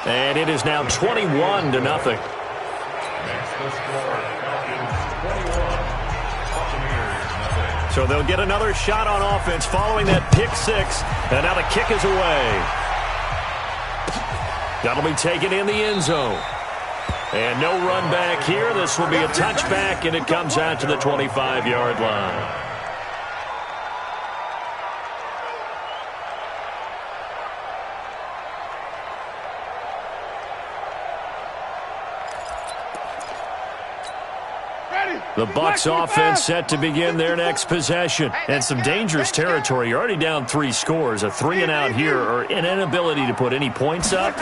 And it is now 21-0. So they'll get another shot on offense following that pick six. And now the kick is away. That'll be taken in the end zone. And no run back here. This will be a touchback, and it comes out to the 25-yard line. The Bucs offense set to begin their next possession. And some dangerous territory. You're already down 3 scores. A 3-and-out here or an inability to put any points up.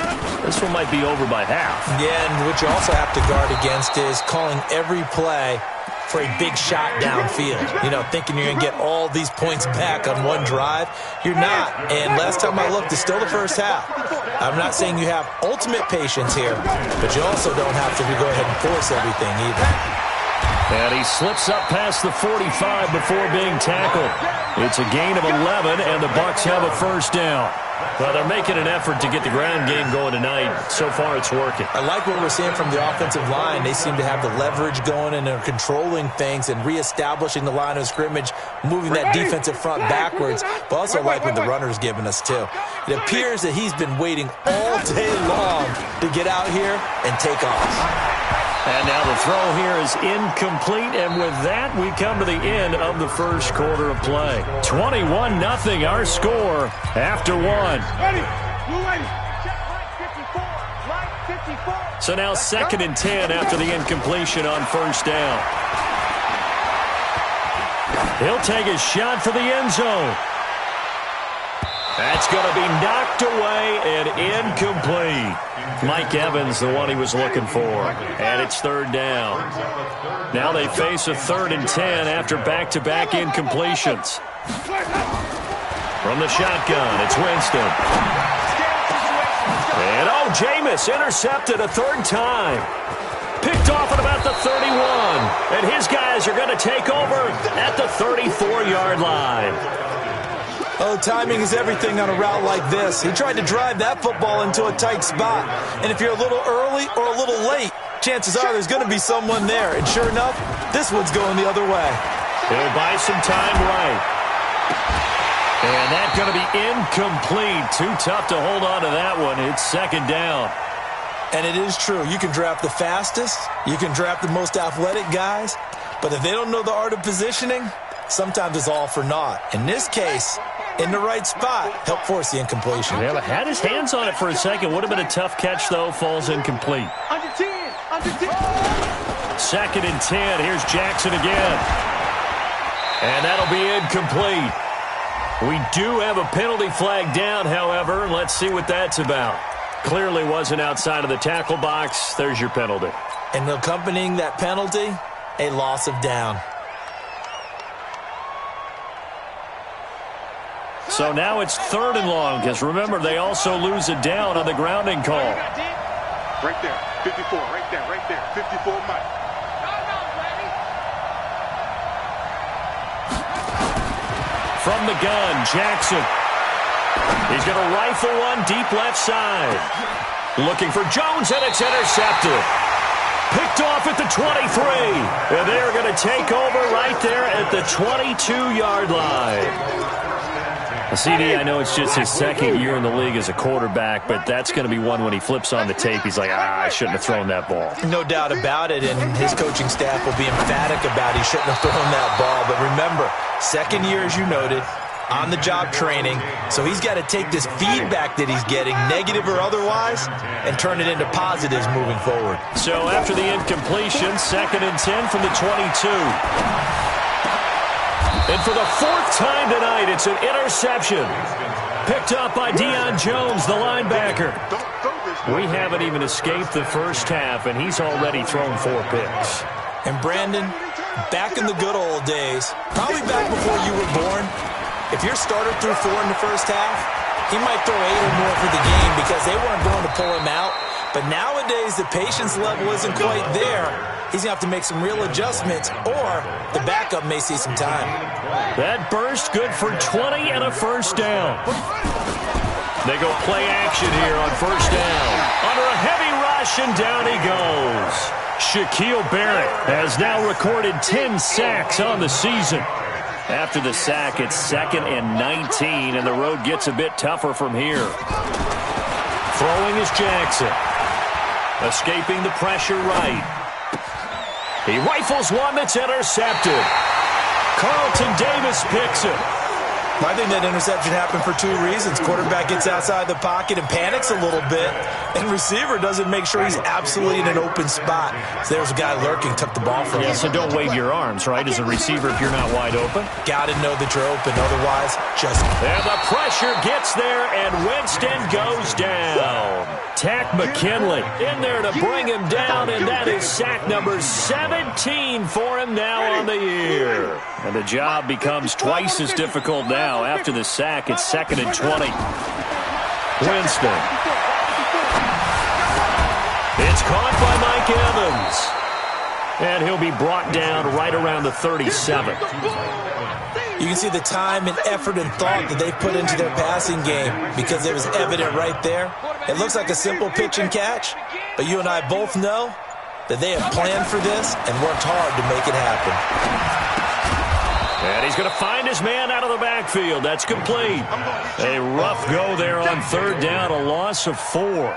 This one might be over by half. Yeah, and what you also have to guard against is calling every play for a big shot downfield. You know, thinking you're going to get all these points back on one drive. You're not. And last time I looked, it's still the first half. I'm not saying you have ultimate patience here, but you also don't have to go ahead and force everything either. And he slips up past the 45 before being tackled. It's a gain of 11, and the Bucs have a first down. Well, they're making an effort to get the ground game going tonight. So far, it's working. I like what we're seeing from the offensive line. They seem to have the leverage going, and they're controlling things and reestablishing the line of scrimmage, moving that defensive front backwards, but also like what the runner's giving us, too. It appears that he's been waiting all day long to get out here and take off. And now the throw here is incomplete, and with that, we come to the end of the first quarter of play. 21-0, our score after one. So now 2nd and 10 after the incompletion on first down. He'll take a shot for the end zone. That's going to be knocked away and incomplete. Mike Evans, the one he was looking for. And it's 3rd down. Now they face a 3rd and 10 after back-to-back incompletions. From the shotgun, it's Winston. And, Jameis intercepted a 3rd time. Picked off at about the 31. And his guys are going to take over at the 34-yard line. Oh, timing is everything on a route like this. He tried to drive that football into a tight spot. And if you're a little early or a little late, chances are there's going to be someone there. And sure enough, this one's going the other way. He'll buy some time right. And that's going to be incomplete. Too tough to hold on to that one. It's 2nd down. And it is true. You can draft the fastest. You can draft the most athletic guys. But if they don't know the art of positioning, sometimes it's all for naught. In this case, in the right spot, help force the incompletion. Yeah, but had his hands on it for a second. Would have been a tough catch, though. Falls incomplete. Under 10. 2nd and 10. Here's Jackson again. And that'll be incomplete. We do have a penalty flag down, however. Let's see what that's about. Clearly wasn't outside of the tackle box. There's your penalty. And accompanying that penalty, a loss of down. So now it's 3rd and long, because remember, they also lose a down on the grounding call. Right there, 54, right there, 54, Mike. From the gun, Jackson. He's going to rifle one deep left side. Looking for Jones, and it's intercepted. Picked off at the 23. And they're going to take over right there at the 22-yard line. CD, I know it's just his 2nd year in the league as a quarterback, but that's going to be one when he flips on the tape. He's like, I shouldn't have thrown that ball. No doubt about it, and his coaching staff will be emphatic about he shouldn't have thrown that ball. But remember, 2nd year, as you noted, on-the-job training, so he's got to take this feedback that he's getting, negative or otherwise, and turn it into positives moving forward. So after the incompletion, 2nd and 10 from the 22. And for the 4th time tonight, it's an interception. Picked up by Deion Jones, the linebacker. We haven't even escaped the first half, and he's already thrown 4 picks. And Brandon, back in the good old days, probably back before you were born, if your starter threw 4 in the first half, he might throw 8 or more for the game because they weren't going to pull him out. But nowadays, the patience level isn't quite there. He's going to have to make some real adjustments, or the backup may see some time. That burst good for 20 and a first down. They go play action here on first down. Under a heavy rush, and down he goes. Shaquille Barrett has now recorded 10 sacks on the season. After the sack, it's 2nd and 19, and the road gets a bit tougher from here. Throwing is Jackson. Escaping the pressure right. He rifles one that's intercepted. Carlton Davis picks it. I think that interception happened for 2 reasons. Quarterback gets outside the pocket and panics a little bit, and receiver doesn't make sure he's absolutely in an open spot. So there's a guy lurking, took the ball from him. Yeah, so don't wave your arms, right, as a receiver if you're not wide open. Got to know that you're open, otherwise just... And the pressure gets there, and Winston goes down. Tack McKinley in there to bring him down, and that is sack number 17 for him now on the year. And the job becomes twice as difficult now. After the sack, it's 2nd and 20. Winston. It's caught by Mike Evans. And he'll be brought down right around the 37. You can see the time and effort and thought that they put into their passing game because it was evident right there. It looks like a simple pitch and catch, but you and I both know that they have planned for this and worked hard to make it happen. And he's going to find his man out of the backfield. That's complete. A rough go there on 3rd down, a loss of 4.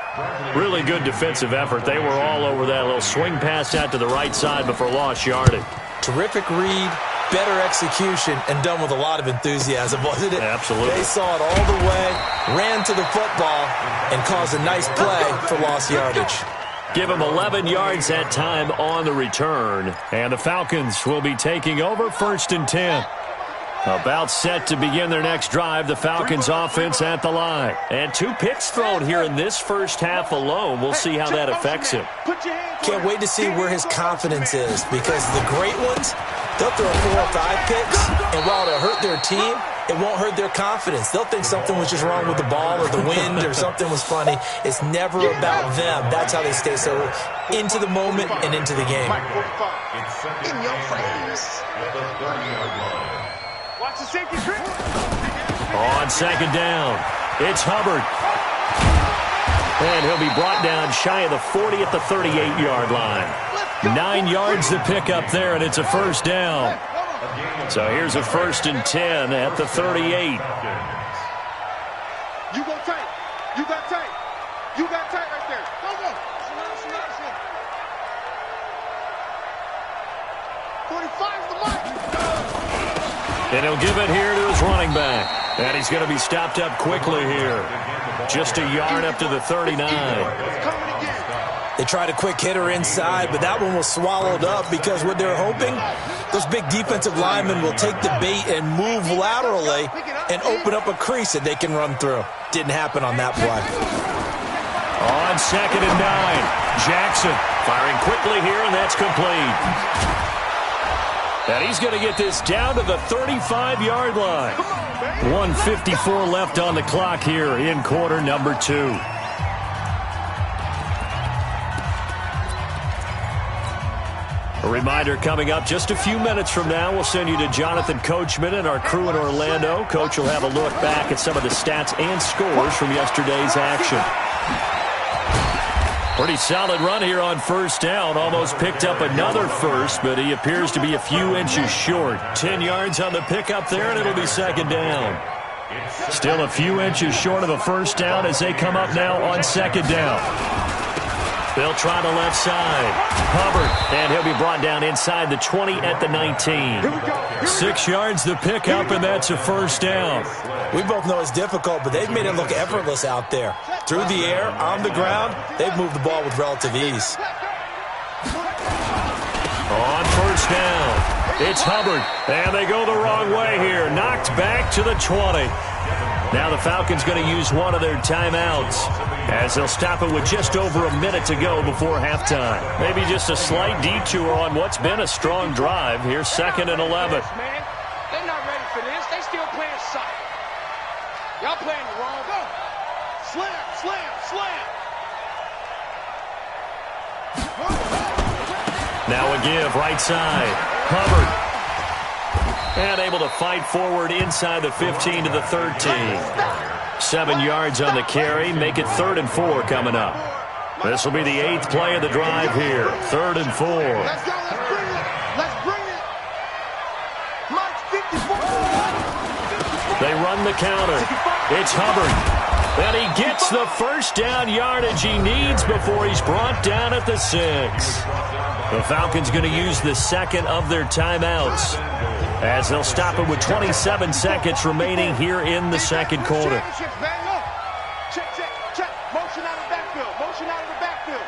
Really good defensive effort. They were all over that little swing pass out to the right side before lost yardage. Terrific read, better execution, and done with a lot of enthusiasm, wasn't it? Absolutely. They saw it all the way, ran to the football, and caused a nice play for lost yardage. Give him 11 yards that time on the return. And the Falcons will be taking over 1st and 10. About set to begin their next drive, the Falcons offense at the line. And 2 picks thrown here in this first half alone. We'll see how that affects him. Can't wait to see where his confidence is, because the great ones, they'll throw 4 or 5 picks, and while it'll hurt their team, it won't hurt their confidence. They'll think something was just wrong with the ball or the wind or something was funny. It's never about them. That's how they stay so into the moment and into the game. In your face. Watch the safety trick. On 2nd down, it's Hubbard. And he'll be brought down shy of the 40 at the 38-yard line. 9 yards to pick up there, and it's a 1st down. So here's a 1st and 10 at the 38. You go tight. You got tight. You got tight right there. Go, go. 45's the mark. And he'll give it here to his running back. And he's going to be stopped up quickly here. Just a yard up to the 39. They tried a quick hitter inside, but that one was swallowed up because what they're hoping, those big defensive linemen will take the bait and move laterally and open up a crease that they can run through. Didn't happen on that play. On 2nd and 9, Jackson firing quickly here, and that's complete. And he's going to get this down to the 35-yard line. 1:54 left on the clock here in quarter number 2. A reminder coming up just a few minutes from now, we'll send you to Jonathan Coachman and our crew in Orlando. Coach will have a look back at some of the stats and scores from yesterday's action. Pretty solid run here on 1st down. Almost picked up another first, but he appears to be a few inches short. 10 yards on the pickup there, and it'll be 2nd down. Still a few inches short of a 1st down as they come up now on 2nd down. They'll try the left side. Hubbard, and he'll be brought down inside the 20 at the 19. 6 yards the pickup, and that's a 1st down. We both know it's difficult, but they've made it look effortless out there. Through the air, on the ground, they've moved the ball with relative ease. On 1st down, it's Hubbard, and they go the wrong way here. Knocked back to the 20. Now the Falcons going to use one of their timeouts as they'll stop it with just over a minute to go before halftime. Maybe just a slight detour on what's been a strong drive. Here's 2nd and 11. Man, they're not ready for this. They still playing soft. Y'all playing the wrong go. Slam, slam, slam. Now a give, right side. Hubbard. And able to fight forward inside the 15 to the 13. 7 yards on the carry. Make it 3rd and 4 coming up. This will be the 8th play of the drive here. 3rd and 4. Let's go. Let's bring it. Let's bring it. Mike's 54. They run the counter. It's Hubbard. And he gets the first down yardage he needs before he's brought down at the 6. The Falcons going to use the second of their timeouts as they'll stop it with 27 seconds remaining here in the second quarter. Check, check, check. Motion out of the backfield. Motion out of the backfield.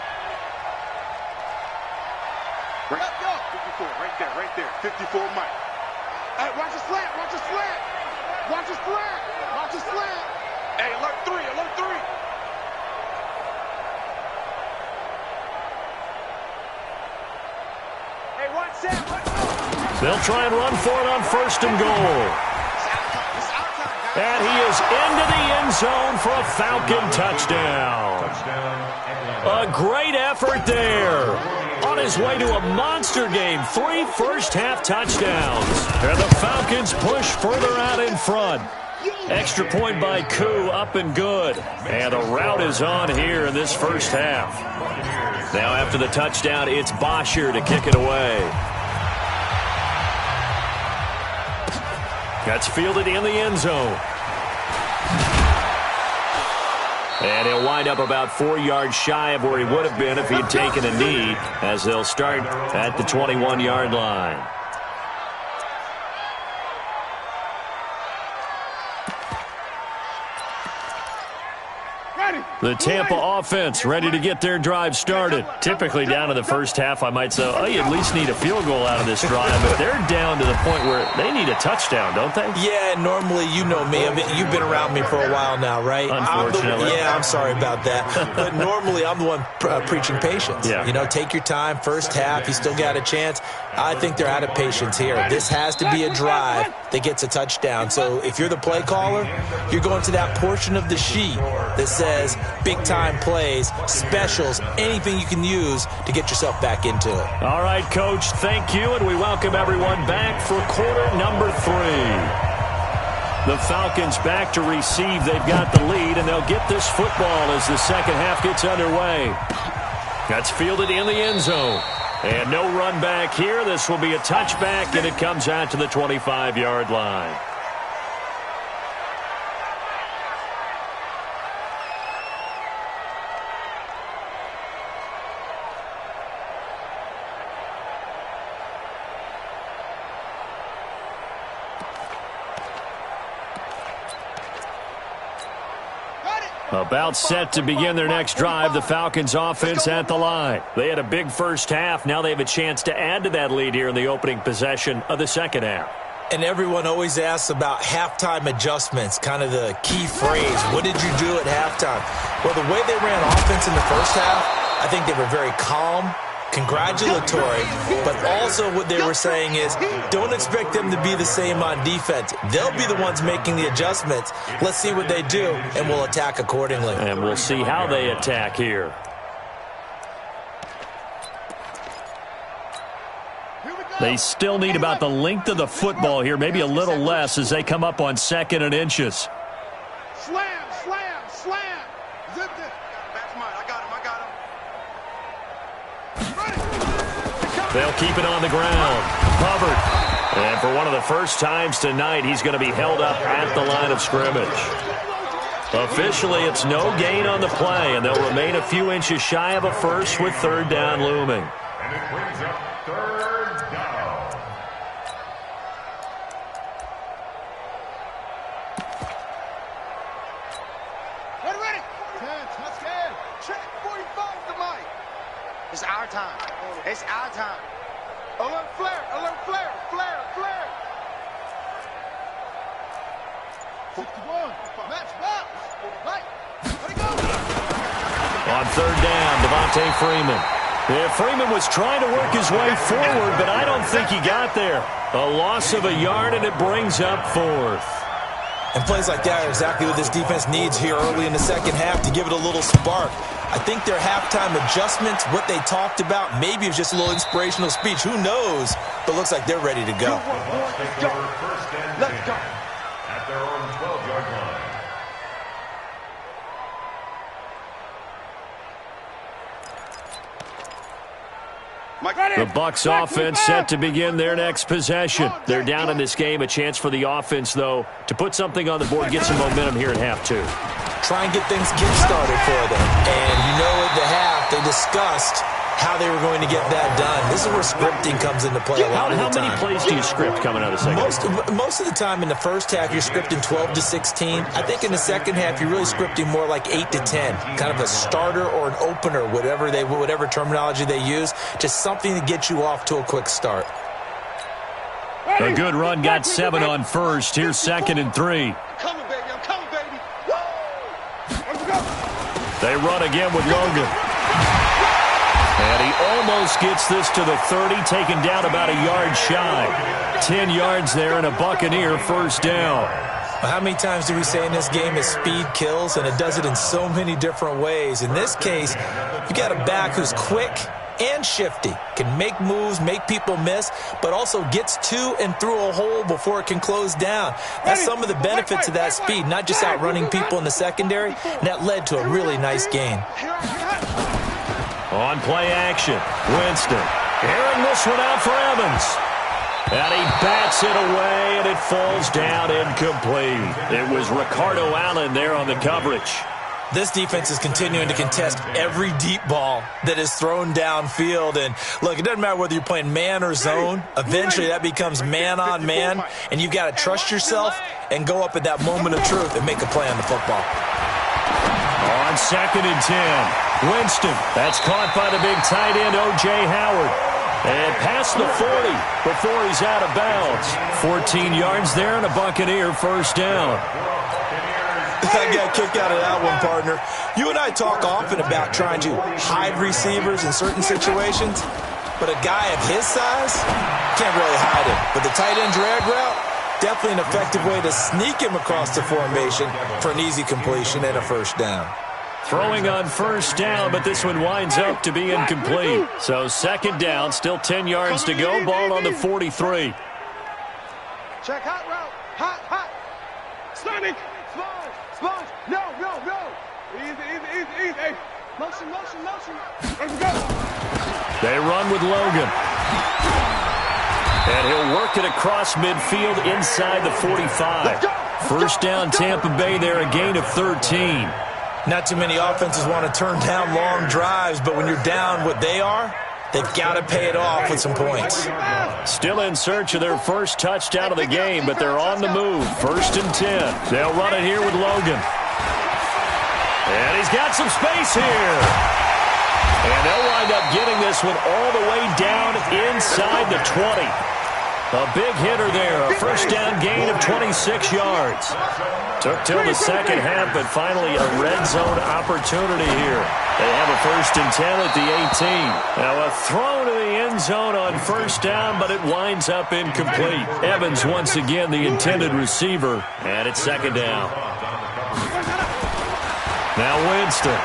Right, 54, right there, right there. 54, Mike. Hey, watch the slant. Watch the slant. Watch the slant. Watch the slant. Hey, alert 3, alert 3. Hey, watch Sam. They'll try and run for it on 1st and goal. And he is into the end zone for a Falcon touchdown. A great effort there. On his way to a monster game, 3 first-half touchdowns. And the Falcons push further out in front. Extra point by Koo, up and good. And the route is on here in this first half. Now after the touchdown, it's Bosher to kick it away. That's fielded in the end zone. And he'll wind up about 4 yards shy of where he would have been if he'd taken a knee, as they'll start at the 21-yard line. The Tampa offense ready to get their drive started. Typically down to the first half, I might say, oh, you at least need a field goal out of this drive. But they're down to the point where they need a touchdown, don't they? Yeah, normally, you know me. I mean, you've been around me for a while now, right? Unfortunately. I'm sorry about that. But normally, I'm the one preaching patience. Yeah. You know, take your time. First half, you still got a chance. I think they're out of patience here. This has to be a drive that gets a touchdown. So if you're the play caller, you're going to that portion of the sheet that says big-time plays, specials, anything you can use to get yourself back into it. All right, Coach, thank you, and we welcome everyone back for quarter number 3. The Falcons back to receive. They've got the lead, and they'll get this football as the second half gets underway. That's fielded in the end zone. And no run back here. This will be a touchback, and it comes out to the 25-yard line. About set to begin their next drive, the Falcons offense at the line. They had a big first half. Now they have a chance to add to that lead here in the opening possession of the second half. And everyone always asks about halftime adjustments, kind of the key phrase. What did you do at halftime? Well, the way they ran offense in the first half, I think they were very calm, congratulatory, but also what they were saying is don't expect them to be the same on defense. They'll be the ones making the adjustments. Let's see what they do, and we'll attack accordingly. And we'll see how they attack here. They still need about the length of the football here, maybe a little less as they come up on 2nd and inches. Slam, slam, slam. Zip it. That's mine. I got him. They'll keep it on the ground. Hubbard. And for one of the first times tonight, he's going to be held up at the line of scrimmage. Officially, it's no gain on the play, and they'll remain a few inches shy of a first with 3rd down looming. And it brings up 3rd down. Ready. 10, let's get. Check 45 to Mike. It's our time. It's our time. Alert flare, flare, flare. 61, match Bucs. Right, let it go. On 3rd down, Devontae Freeman. Yeah, Freeman was trying to work his way forward, but I don't think he got there. A loss of a yard, and it brings up 4th. And plays like that are exactly what this defense needs here early in the second half to give it a little spark. I think their halftime adjustments, what they talked about, maybe it was just a little inspirational speech. Who knows? But looks like they're ready to go. Let's go. At their own 12-yard line. The Bucs offense set to begin their next possession. They're down in this game. A chance for the offense, though, to put something on the board, get some momentum here at half two. Try and get things kick-started for them. And you know at the half, they discussed how they were going to get that done. This is where scripting comes into play a lot of the time. How many plays do you script coming out of the second half? Most of the time in the first half, you're scripting 12 to 16. I think in the second half, you're really scripting more like 8 to 10. Kind of a starter or an opener, whatever terminology they use. Just something to get you off to a quick start. A good run got 7 on first. Here's 2nd and 3. I'm coming, baby. I'm coming, baby. Woo! Let's go. They run again with Logan. And he almost gets this to the 30, taken down about a yard shy. 10 yards there and a Buccaneer first down. How many times do we say in this game that speed kills, and it does it in so many different ways? In this case, you got a back who's quick and shifty, can make moves, make people miss, but also gets to and through a hole before it can close down. That's some of the benefits of that speed, not just outrunning people in the secondary, and that led to a really nice gain. On play action, Winston. Airing this one out for Evans. And he bats it away, and it falls down incomplete. It was Ricardo Allen there on the coverage. This defense is continuing to contest every deep ball that is thrown downfield. And, look, it doesn't matter whether you're playing man or zone. Eventually, that becomes man-on-man, and you've got to trust yourself and go up at that moment of truth and make a play on the football. On 2nd and 10, Winston. That's caught by the big tight end, O.J. Howard. And past the 40 before he's out of bounds. 14 yards there and a Buccaneer first down. I got a kick out of that one, partner. You and I talk often about trying to hide receivers in certain situations, but a guy of his size can't really hide him. But the tight end drag route, definitely an effective way to sneak him across the formation for an easy completion and a first down. Throwing on first down, but this one winds up to be incomplete. So 2nd down, still 10 yards to go. Ball on the 43. Check hot route. Hot. Sonic. Sponge. No. Easy. Hey. Motion. Let's go. They run with Logan. And he'll work it across midfield inside the 45. First down, Tampa Bay there, a gain of 13. Not too many offenses want to turn down long drives, but when you're down what they are, they've got to pay it off with some points. Still in search of their first touchdown of the game, but they're on the move. 1st and 10. They'll run it here with Logan. And he's got some space here. And they'll wind up getting this one all the way down inside the 20. A big hitter there, a first down gain of 26 yards. Took till the second half, but finally a red zone opportunity here. They have a 1st and 10 at the 18. Now a throw to the end zone on first down, but it winds up incomplete. Evans once again the intended receiver, and it's 2nd down. Now Winston.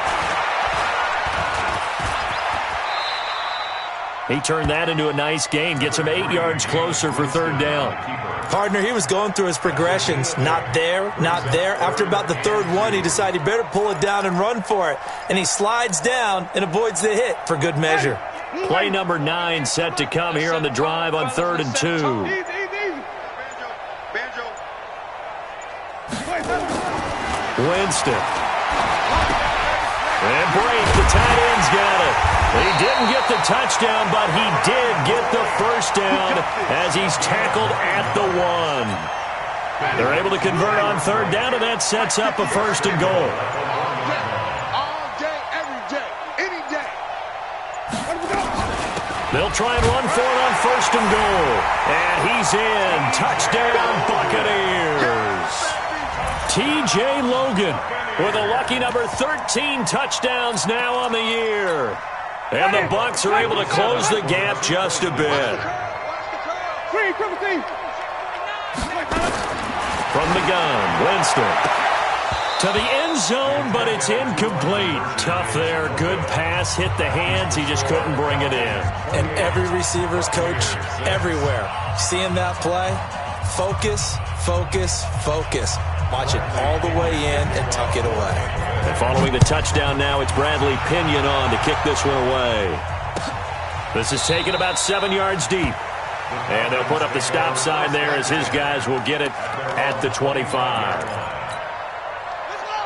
He turned that into a nice gain, gets him 8 yards closer for 3rd down. Partner, he was going through his progressions. Not there. After about the 3rd one, he decided he better pull it down and run for it. And he slides down and avoids the hit for good measure. Play number 9 set to come here on the drive on 3rd and 2. Winston. And break, the tight end's got it. He didn't get the touchdown, but he did get the first down as he's tackled at the 1. They're able to convert on 3rd down, and that sets up a 1st and goal. All day, every day, any day. They'll try and run for it on 1st and goal. And he's in. Touchdown, Buccaneers. T.J. Logan with a lucky number 13 touchdowns now on the year. And the Bucs are able to close the gap just a bit. From the gun, Winston. To the end zone, but it's incomplete. Tough there. Good pass. Hit the hands. He just couldn't bring it in. And every receiver's coach everywhere. Seeing that play, focus. Watch it all the way in and tuck it away. And following the touchdown now, it's Bradley Pinion on to kick this one away. This is taken about 7 yards deep. And they'll put up the stop sign there as his guys will get it at the 25.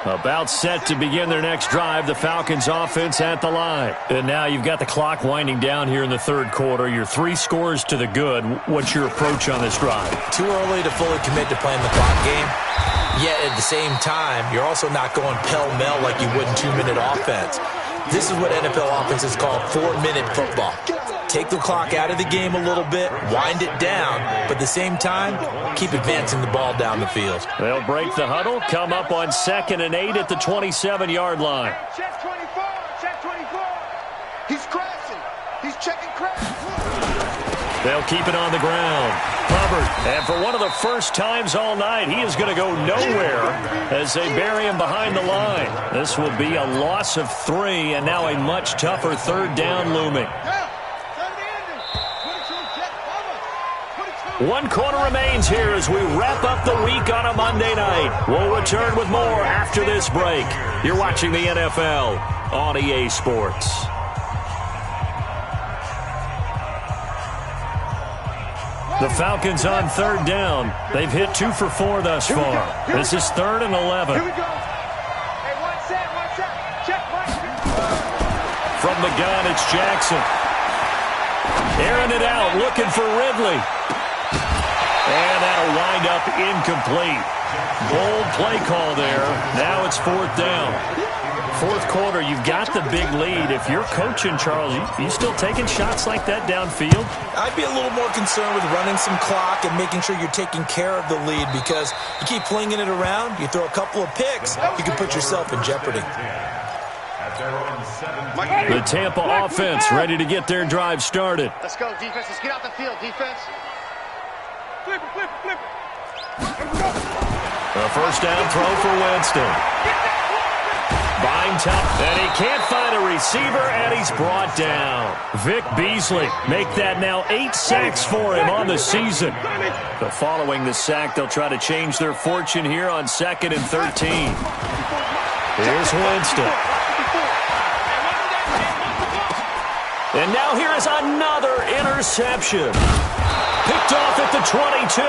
About set to begin their next drive, the Falcons offense at the line. And now you've got the clock winding down here in the third quarter. You're 3 scores to the good. What's your approach on this drive? Too early to fully commit to playing the clock game. Yet at the same time, you're also not going pell-mell like you would in 2-minute offense. This is what NFL offenses call 4-minute football. Take the clock out of the game a little bit, wind it down, but at the same time, keep advancing the ball down the field. They'll break the huddle, come up on 2nd and 8 at the 27-yard line. Check 24, check 24. He's crashing. He's checking crash. They'll keep it on the ground. Hubbard, and for one of the first times all night, he is going to go nowhere as they bury him behind the line. This will be a loss of 3, and now a much tougher third down looming. 1 quarter remains here as we wrap up the week on a Monday night. We'll return with more after this break. You're watching the NFL on EA Sports. The Falcons on third down. They've hit 2 for 4 thus far. This is 3rd and 11. Here we go. Hey, one set. Check, Mike. From the gun, it's Jackson. Airing it out, looking for Ridley. And that'll wind up incomplete. Bold play call there. Now it's 4th down. 4th quarter, you've got the big lead. If you're coaching, Charles, you still taking shots like that downfield? I'd be a little more concerned with running some clock and making sure you're taking care of the lead, because you keep flinging it around, you throw a couple of picks, you can put yourself in jeopardy. The Tampa offense ready to get their drive started. Let's go, defense. Let's get out the field, defense. Flip it. A first down throw for Winston. Bind tough, and he can't find a receiver, and he's brought down. Vic Beasley make that now 8 sacks for him on the season. But following the sack, they'll try to change their fortune here on 2nd and 13. Here's Winston. And now here is another interception. Picked off at the 22.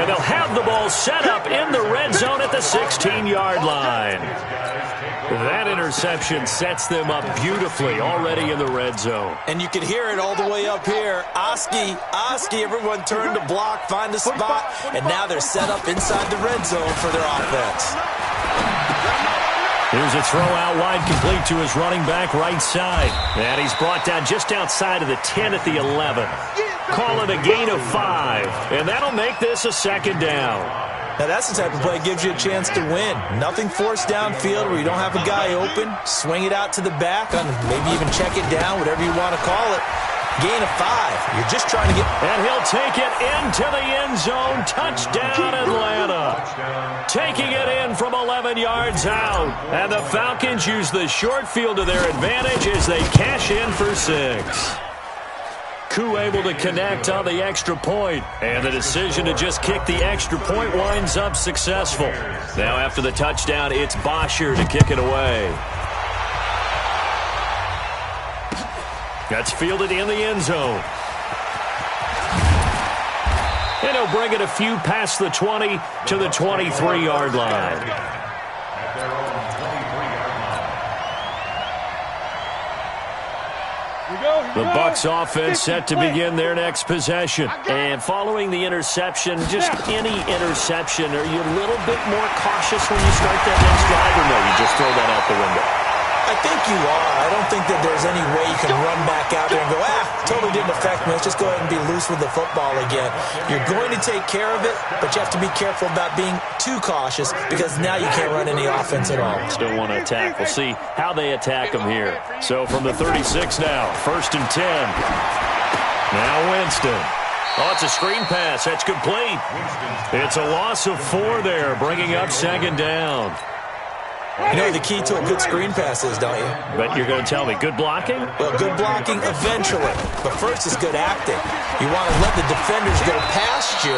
And they'll have the ball set up in the red zone at the 16-yard line. That interception sets them up beautifully already in the red zone. And you can hear it all the way up here. Oski, everyone turned to block, find a spot, and now they're set up inside the red zone for their offense. Here's a throw out wide, complete to his running back right side. And he's brought down just outside of the 10 at the 11. Call it a gain of 5. And that'll make this a 2nd down. Now that's the type of play that gives you a chance to win. Nothing forced downfield where you don't have a guy open. Swing it out to the back, maybe even check it down, whatever you want to call it. Gain of 5. You're just trying to get... And he'll take it into the end zone. Touchdown, Atlanta. Taking it in from 11 yards out. And the Falcons use the short field to their advantage as they cash in for 6. Koo able to connect on the extra point. And the decision to just kick the extra point winds up successful. Now after the touchdown, it's Bosher to kick it away. That's fielded in the end zone. And he'll bring it a few past the 20 to the 23-yard line. The Bucs offense set to begin their next possession. And following the interception, just any interception, are you a little bit more cautious when you start that next drive, or no, you just throw that out the window? I think you are. I don't think that there's any way you can run back out there and go, totally didn't affect me. Let's just go ahead and be loose with the football again. You're going to take care of it, but you have to be careful about being too cautious because now you can't run any offense at all. Still want to attack. We'll see how they attack them here. So from the 36 now, 1st and 10. Now Winston. Oh, it's a screen pass. That's complete. It's a loss of 4 there, bringing up 2nd down. You know the key to a good screen pass is, don't you? But you're going to tell me, good blocking? Well, good blocking eventually. But first is good acting. You want to let the defenders go past you,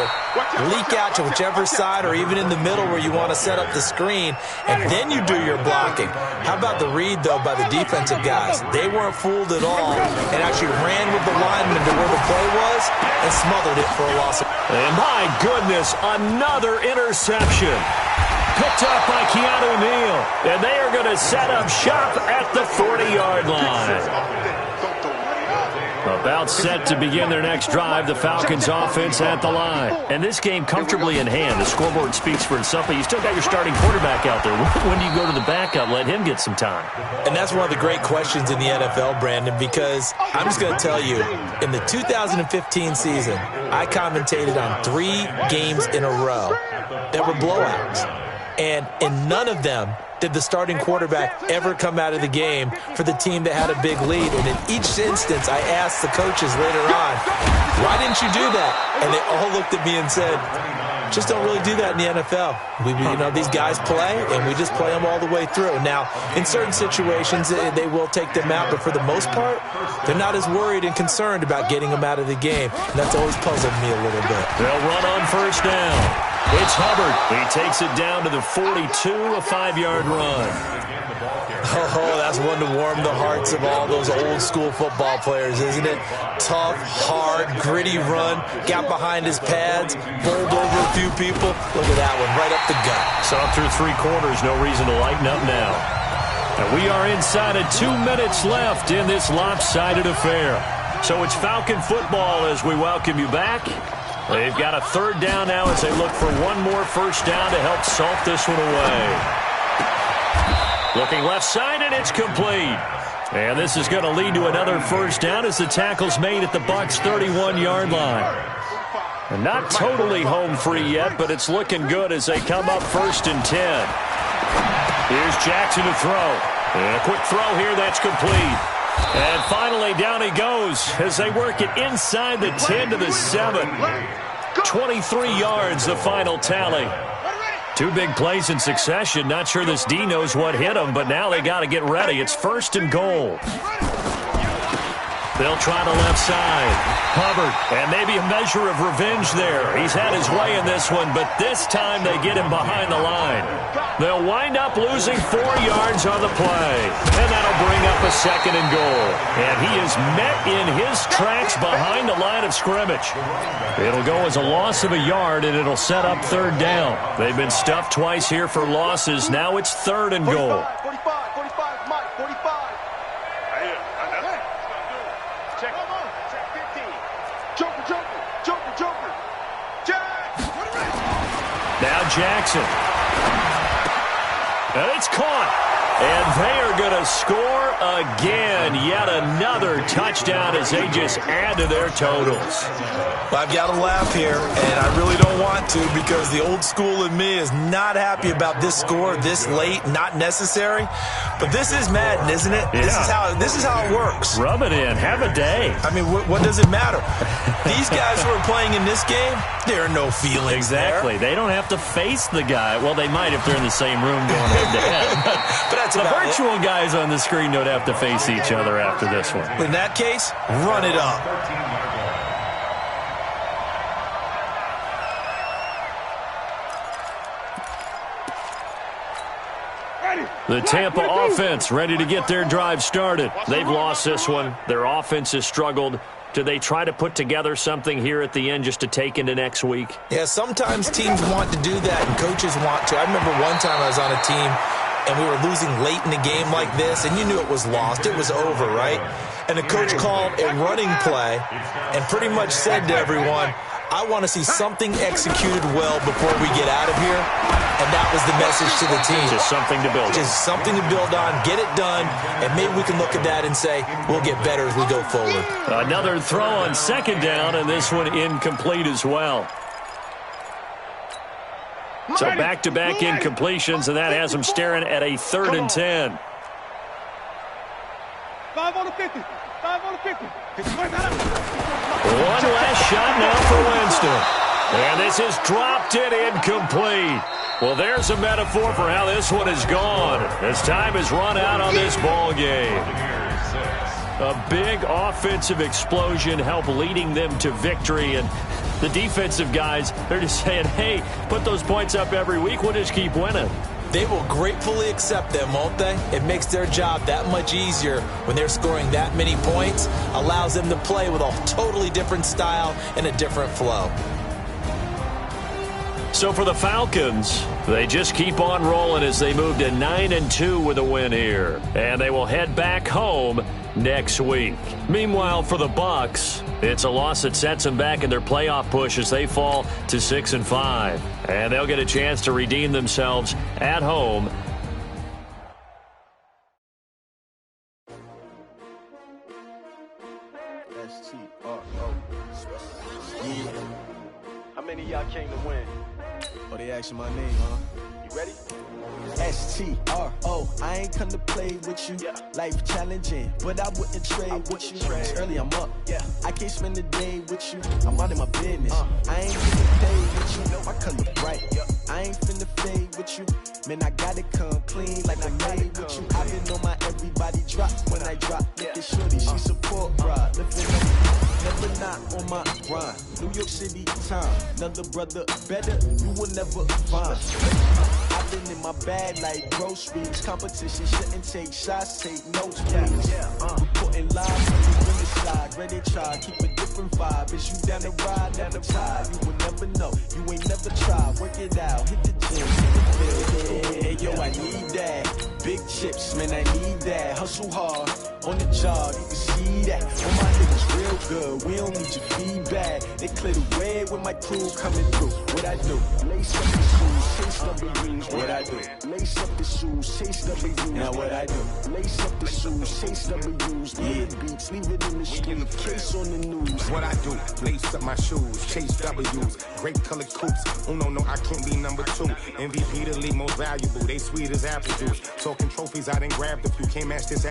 leak out to whichever side or even in the middle where you want to set up the screen, and then you do your blocking. How about the read, though, by the defensive guys? They weren't fooled at all and actually ran with the lineman to where the play was and smothered it for a loss. And my goodness, another interception. Picked up by Keanu Neal. And they are going to set up shop at the 40-yard line. About set to begin their next drive, the Falcons offense at the line. And this game comfortably in hand. The scoreboard speaks for itself, but you still got your starting quarterback out there. When do you go to the backup, let him get some time? And that's one of the great questions in the NFL, Brandon, because I'm just going to tell you, in the 2015 season, I commentated on 3 games in a row that were blowouts. And in none of them did the starting quarterback ever come out of the game for the team that had a big lead. And in each instance, I asked the coaches later on, why didn't you do that? And they all looked at me and said, just don't really do that in the NFL. These guys play, and we just play them all the way through. Now, in certain situations, they will take them out, but for the most part, they're not as worried and concerned about getting them out of the game. And that's always puzzled me a little bit. They'll run on first down. It's Hubbard. He takes it down to the 42, a 5-yard run. Oh, that's one to warm the hearts of all those old-school football players, isn't it? Tough, hard, gritty run, got behind his pads, bowled over a few people. Look at that one, right up the gut. So up through 3 quarters, no reason to lighten up now. And we are inside of 2 minutes left in this lopsided affair. So it's Falcon football as we welcome you back. They've got a 3rd down now as they look for one more first down to help salt this one away. Looking left side, and it's complete. And this is going to lead to another first down as the tackle's made at the Bucs' 31-yard line. And not totally home free yet, but it's looking good as they come up 1st and 10. Here's Jackson to throw. And a quick throw here, that's complete. And finally, down he goes as they work it inside the 10 to the 7. 23 yards, the final tally. 2 big plays in succession. Not sure this D knows what hit him, but now they got to get ready. It's 1st and goal. They'll try the left side. Hubbard, and maybe a measure of revenge there. He's had his way in this one, but this time they get him behind the line. They'll wind up losing 4 yards on the play, and that'll bring up a 2nd and goal. And he is met in his tracks behind the line of scrimmage. It'll go as a loss of a yard, and it'll set up 3rd down. They've been stuffed twice here for losses. Now it's 3rd and goal. 45, Mike, 45. Check 15. Joker. Jack. Now Jackson. And it's caught. And they are going to score again. Yet another touchdown as they just add to their totals. Well, I've got to laugh here, and I really don't want to because the old school in me is not happy about this score this late, not necessary. But this is Madden, isn't it? Yeah. This is how it works. Rub it in. Have a day. I mean, what does it matter? These guys who are playing in this game, there are no feelings Exactly. there. They don't have to face the guy. Well, they might if they're in the same room going head-to-head. But that's the about virtual guys on the screen don't have to face each other after this one. In that case, run it up. The Tampa offense ready to get their drive started. They've lost this one. Their offense has struggled. Do they try to put together something here at the end just to take into next week? Yeah, sometimes teams want to do that and coaches want to. I remember one time I was on a team and we were losing late in the game like this, and you knew it was lost. It was over, right? And the coach called a running play and pretty much said to everyone, I want to see something executed well before we get out of here. And that was the message to the team. Just something to build on. Just something to build on, get it done, and maybe we can look at that and say, we'll get better as we go forward. Another throw on 2nd down, and this one incomplete as well. So back-to-back incompletions, and that has them staring at a 3rd and 10. 5 on the 50. 5 on the 50. One last shot now for Winston. And this is dropped it incomplete. Well, there's a metaphor for how this one is gone as time has run out on this ball game. A big offensive explosion helped leading them to victory, and the defensive guys, they're just saying, hey, put those points up every week, we'll just keep winning. They will gratefully accept them, won't they? It makes their job that much easier when they're scoring that many points, allows them to play with a totally different style and a different flow. So for the Falcons, they just keep on rolling as they move to 9-2 with a win here. And they will head back home next week. Meanwhile, for the Bucs, it's a loss that sets them back in their playoff push as they fall to 6-5. And they'll get a chance to redeem themselves at home. How many of y'all came to win? Oh, they asking my name, huh? You ready? S-T-R-O, I ain't come to play with you. Life challenging, but I wouldn't trade with you. It's early, I'm up. I can't spend the day with you. I'm out of my business. I ain't finna play with you. My color bright. I ain't finna fade with you. Man, I gotta come clean like I made with you. I been on my everybody drop when I drop. Look at shorty, she support ride. Living up, never not on my grind. New York City time, another brother better, you will never find. I've been in my bag like groceries. Competition shouldn't take shots, take notes, please. Reporting live from the winning side. Ready to try, keep a different vibe. Is you down the ride, never tired. You will never know, you ain't never tried. Work it out, hit the gym, hit the field. Hey, yo, I need that. Big chips, man, I need that. Hustle hard, on the job, you can see that. All my niggas real good, we don't need your feedback. They clear the way with my crew coming through. What I do? Lace up the shoes, chase W's. What I do? Lace up the shoes, chase W's. Now what I do? Lace up the shoes, chase W's. Mid beats, leave it in the street, case on the news. What I do? Lace up my shoes, chase W's. Great colored coops. No, I can't be number 2. MVP the league most valuable. They sweet as apple juice. Talking trophies, I done grabbed a few. Can't match this.